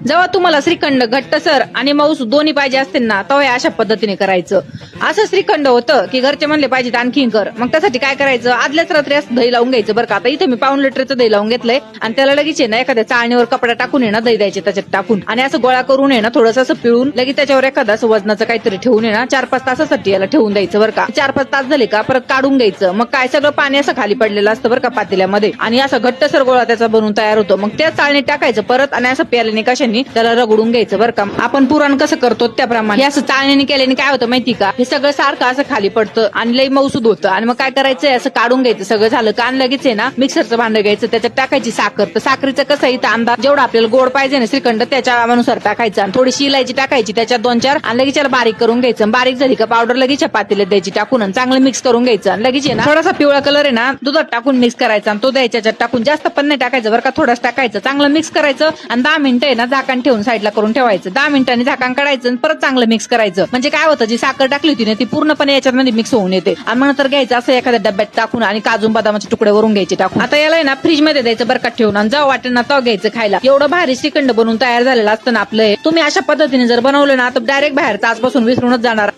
जेव्हा तुम्हाला श्रीखंड घट्टसर आणि मऊस दोन्ही पाहिजे असतील ना तेव्हा अशा पद्धतीने करायचं. असं श्रीखंड होतं की घरचे म्हणले पाहिजे आणखीन कर. मग त्यासाठी काय करायचं, आदल्याच रात्री असं दही लावून घ्यायचं बरं का. आता इथे मी पाऊण लिटरचं दही लावून घेतलंय आणि त्याला लगेच आहे ना एखाद्या चाळणीवर कपडा टाकून आहे ना दही द्यायचे त्याच्यात टाकून आणि असं गोळा करून आहे ना थोडंसं असं पिळून लगेच त्याच्यावर एखादा असं वजनाचं काहीतरी ठेवून आहे ना 4-5 तासासाठी याला ठेवून द्यायचं बरं का. 4-5 तास झाले का परत काढून घ्यायचं. मग काय सगळं पाणी असं खाली पडलेलं असतं बरं का पातेल्यामध्ये आणि असं घट्टसर गोळा त्याचा बनवून तयार होतो. मग त्या चाळणीत टाकायचं परत आणि असं प्याल्याने कशाने त्याला रगडून घ्यायचं बरं का. आपण पुरण कसं करतो त्याप्रमाणे हे असं चाळणीने केल्याने काय होतं माहिती का, हे सगळं सारखं असं खाली पडतं आणि लई मऊसूद होतं. आणि मग काय करायचंय, असं काढून घ्यायचं सगळं झालं का आणि लगेच आहे ना मिक्सरचं भांडं घ्यायचं, त्याच्यात टाकायची साखर. तर साखरीचं कसं इथं अंदाज जेवढा आपल्याला गोड पाहिजे ना श्रीखंड त्याच्या अनुसार टाकायचं आणि थोडीशी इलायची टाकायची त्याच्यात 2-4 आणि लगेच त्याला बारीक करून घ्यायचं. बारीक झाली का पावडर लगेच पातेल्यात द्यायची टाकून आणि चांगलं मिक्स करून घ्यायचं. आणि लगेच आहे ना थोडासा पिवळा कलर आहे ना दुधात टाकून मिक्स करायचा आणि तो द्यायच्या टाकून, जास्त पण नाही टाकायचं बरं का, थोडंच टाकायचं. चांगलं मिक्स करायचं आणि 10 मिनिटं आहे ना झाकण ठेवून साईडला करून ठेवायचं. 10 मिनिटांनी झाकण काढायचं आणि परत चांगलं मिक्स करायचं. म्हणजे काय होतं, जी साखर टाकली होती ना ती पूर्णपणे याच्यामध्ये मिक्स होऊन येते. आणि मग नंतर घ्यायचं असं एखाद्या डब्यात टाकून आणि काजू बदामाचे तुकडे वरून घ्यायचे टाकून. आता याला आहे ना फ्रीज मध्ये द्यायचं बरं का ठेवून आणि जेव्हा वाटेल ना तेव्हा घ्यायचं खायला. एवढं भारी श्रीखंड बनवून तयार झालेलं असतं ना आपलं. तुम्ही अशा पद्धतीने जर बनवलं ना तर डायरेक्ट बाहेरचं आजपासून विसरूनच जाणार.